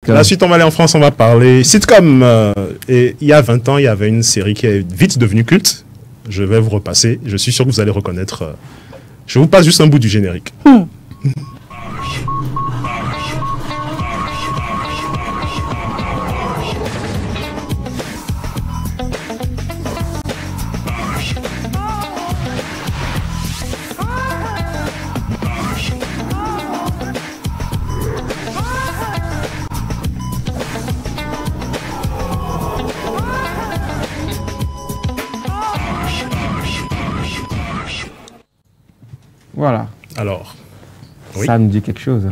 La suite, on va aller en France, on va parler sitcom. Et il y a 20 ans, il y avait une série qui est vite devenue culte. Je vais vous repasser. Je suis sûr que vous allez reconnaître. Je vous passe juste un bout du générique. Voilà. Alors, oui. Ça me dit quelque chose.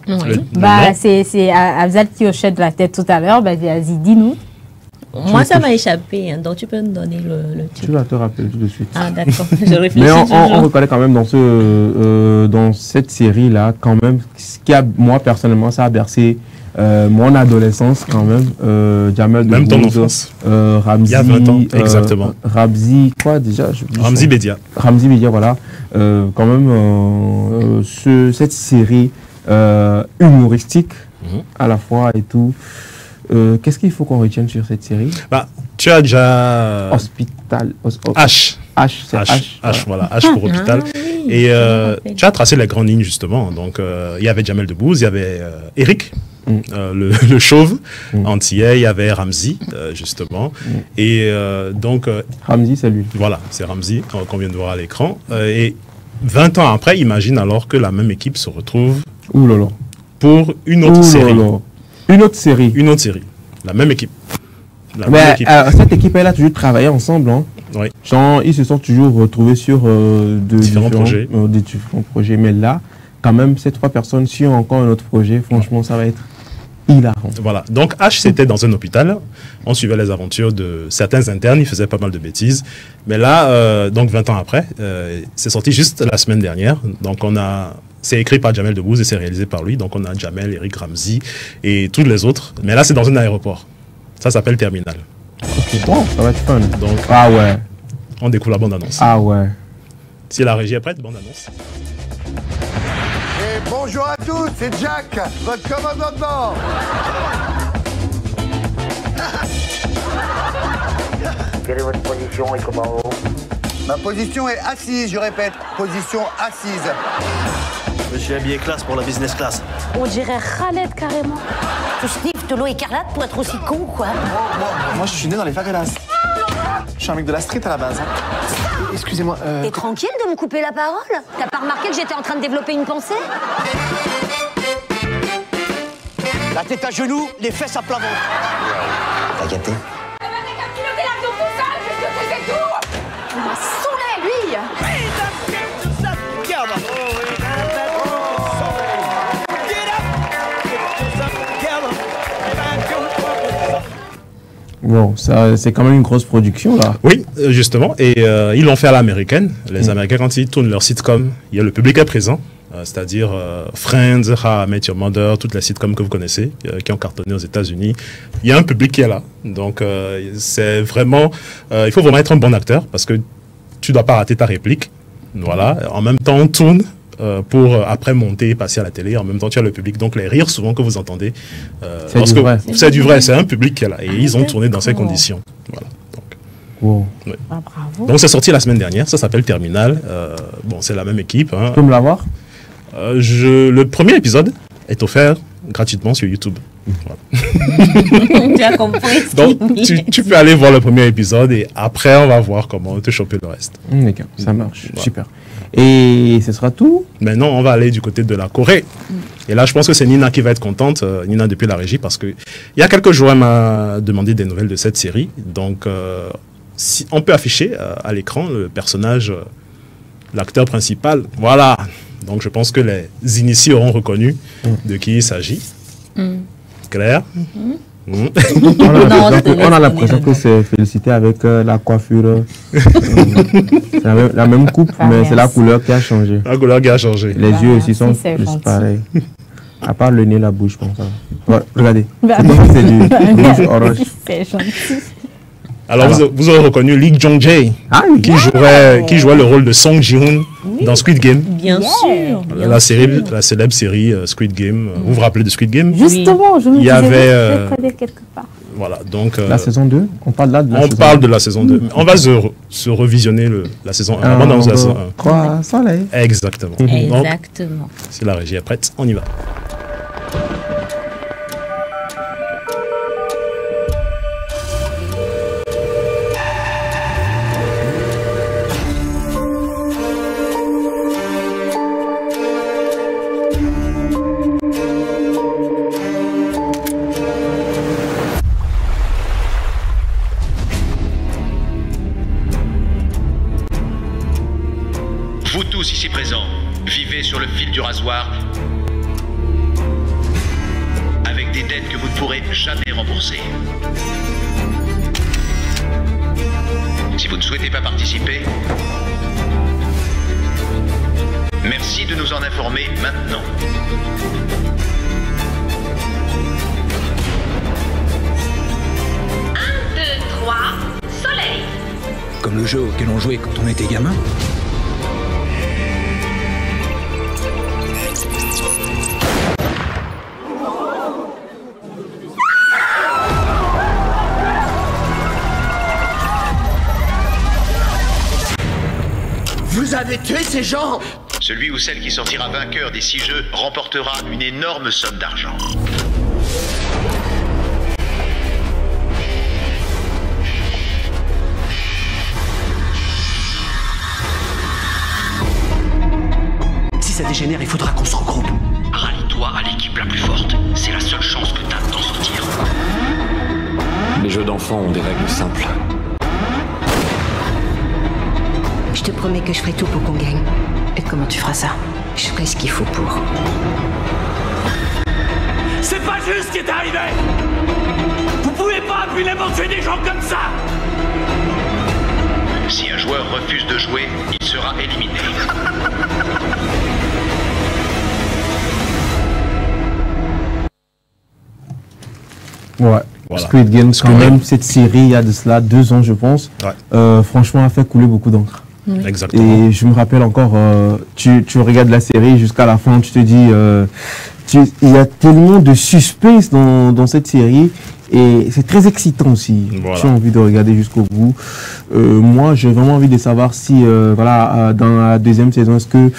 Oui. Bah, c'est Afzal qui hochait de la tête tout à l'heure. Bah, vas-y, dis-nous. Moi, ça m'a échappé, hein, donc tu peux me donner le titre. Tu vas te rappeler tout de suite. Ah, d'accord. Je réfléchis Mais on toujours. reconnaît quand même dans cette série-là, quand même, ce qui a, moi, personnellement, ça a bercé mon adolescence, quand même. Jamel Même ton Debbouze, enfance. Ramzi. Il y a 20 ans, exactement. Ramzi, quoi déjà Ramzi Bedia. Ramzi Bedia, voilà. Quand même, cette série humoristique, à la fois et tout. Qu'est-ce qu'il faut qu'on retienne sur cette série? Bah, tu as déjà... Hospital. H. C'est H. H, voilà. H pour hôpital. Oui, Et je me tu as tracé les grandes lignes, justement. Donc, il y avait Jamel Debbouze, il y avait Eric, le chauve antillais, il y avait Ramzi, justement. Et donc... Ramzi, c'est lui. Voilà, c'est Ramzi, qu'on vient de voir à l'écran. Et 20 ans après, imagine alors que la même équipe se retrouve Ouh là là. pour une autre série. Une autre série. Une autre série. La même équipe. La même Mais équipe. cette équipe, elle a toujours travaillé ensemble. Hein. Oui. Genre, ils se sont toujours retrouvés sur différents projets. Mais là, quand même, ces trois personnes sur encore un autre projet, franchement, ça va être hilarant. Voilà. Donc, H, c'était dans un hôpital. On suivait les aventures de certains internes. Ils faisaient pas mal de bêtises. Mais là, donc 20 ans après, c'est sorti juste la semaine dernière. Donc, c'est écrit par Jamel Debbouze et c'est réalisé par lui. Donc, on a Jamel, Eric, Ramzi et tous les autres. Mais là, c'est dans un aéroport. Ça s'appelle Terminal. Ok, bon, ça va être fun. Donc, Ah ouais. on découvre la bande-annonce. Ah ouais. Si la régie est prête, bande-annonce. Et bonjour à tous, c'est Jack, votre commandant de bord. Quelle est votre position et comment? Ma position est assise, je répète, position assise. Je suis habillé classe pour la business class. On dirait Khaled carrément. Tu sniffes de l'eau écarlate pour être aussi con, quoi. Moi, je suis né dans les favelas. Je suis un mec de la street à la base. Excusez-moi. T'es tranquille de me couper la parole? T'as pas remarqué que j'étais en train de développer une pensée? La tête à genoux, les fesses à plat ventre. T'as gâté? Il m'a saoulé, lui. Bon, ça, c'est quand même une grosse production, là. Oui, justement. Et ils l'ont fait à l'américaine. Les Américains, quand ils tournent leur sitcom, il y a le public est présent. C'est-à-dire Friends, How I Met Your Mother, toutes les sitcoms que vous connaissez, qui ont cartonné aux États-Unis. Il y a un public qui est là. Donc, c'est vraiment... il faut vraiment être un bon acteur parce que tu ne dois pas rater ta réplique. Voilà. En même temps, on tourne pour après monter et passer à la télé. En même temps, tu as le public. Donc, les rires souvent que vous entendez... c'est du vrai. C'est du vrai. C'est un public qui est là. Et ils ont tourné dans ces conditions. Voilà. Donc, Wow. oui. Ah, bravo. Donc, c'est sorti la semaine dernière. Ça s'appelle Terminal. Bon, c'est la même équipe. Hein. Tu peux me l'avoir? Le premier épisode est offert gratuitement sur YouTube. Voilà. Tu as compris. Donc, tu peux aller voir le premier épisode et après, on va voir comment te choper le reste. D'accord, ça marche. Voilà. Super. Et ce sera tout? Maintenant, on va aller du côté de la Corée. Et là, je pense que c'est Nina qui va être contente, Nina depuis la régie, parce que il y a quelques jours, elle m'a demandé des nouvelles de cette série. Donc, si on peut afficher à l'écran le personnage, l'acteur principal. Voilà. Donc, je pense que les initiés auront reconnu de qui il s'agit. Claire? On a l'impression que c'est félicité avec la coiffure. C'est la même coupe, mais c'est la couleur qui a changé. La couleur qui a changé. Les yeux aussi sont c'est plus gentil. pareils. À part le nez, la bouche, bon, ça va. Ouais, regardez. Bah, C'est comme si c'est du rouge orange. C'est gentil. Alors, vous aurez reconnu Lee Jong-jae, Ah oui. qui jouait le rôle de Song Ji-hoon dans Squid Game. Bien sûr. La célèbre série Squid Game. Vous vous rappelez de Squid Game? Justement, je me Il y disais, avait, je connais quelque part. Voilà, donc... La saison 2, on parle là de la on saison parle 2. de la saison 2. On va se revisionner la saison 1. Avant d'annoncer la saison 1. 3 soleil. Exactement. Donc, Exactement. si la régie est prête, on y va. Vous tous ici présents, vivez sur le fil du rasoir avec des dettes que vous ne pourrez jamais rembourser. Si vous ne souhaitez pas participer, merci de nous en informer maintenant. Un, deux, trois, soleil. Comme le jeu auquel on jouait quand on était gamin. Vous avez tué ces gens! Celui ou celle qui sortira vainqueur des 6 jeux remportera une énorme somme d'argent. Si ça dégénère, il faudra qu'on se regroupe. Rallie-toi à l'équipe la plus forte. C'est la seule chance que t'as d'en sortir. Les jeux d'enfants ont des règles simples. Je te promets que je ferai tout pour qu'on gagne. Et comment tu feras ça? Je ferai ce qu'il faut pour. C'est pas juste ce qui est arrivé! Vous pouvez pas impunément tuer des gens comme ça! Si un joueur refuse de jouer, il sera éliminé. Ouais. Voilà. Squid Game, Squid quand Game. même, cette série, il y a de cela 2 ans, je pense, franchement, a fait couler beaucoup d'encre. Exactement. Et je me rappelle encore, tu regardes la série jusqu'à la fin, tu te dis, il y a tellement de suspense dans cette série. Et c'est très excitant aussi. Voilà. J'ai envie de regarder jusqu'au bout. Moi, j'ai vraiment envie de savoir si, dans la deuxième saison, est-ce que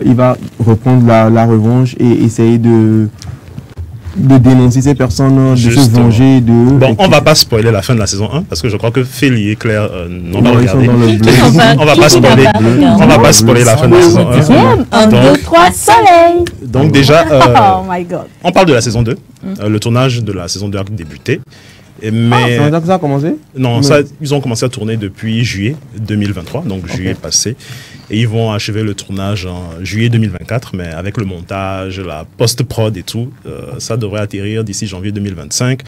il va reprendre la revanche et essayer de dénoncer ces personnes, de se Justement. venger de... Bon, on va pas spoiler la fin de la saison 1 parce que je crois que Feli et Claire n'ont pas Non, ils sont regardé. dans le bleu. On va pas spoiler. On va pas spoiler la fin de la saison 1. 1, 2, Donc, 3, soleil. donc déjà, Oh my god. on parle de la saison 2. Le tournage de la saison 2 a débuté. Mais C'est là que ça a commencé? non, ça, ils ont commencé à tourner depuis juillet 2023, donc juillet passé. Et ils vont achever le tournage en juillet 2024, mais avec le montage, la post-prod et tout, ça devrait atterrir d'ici janvier 2025.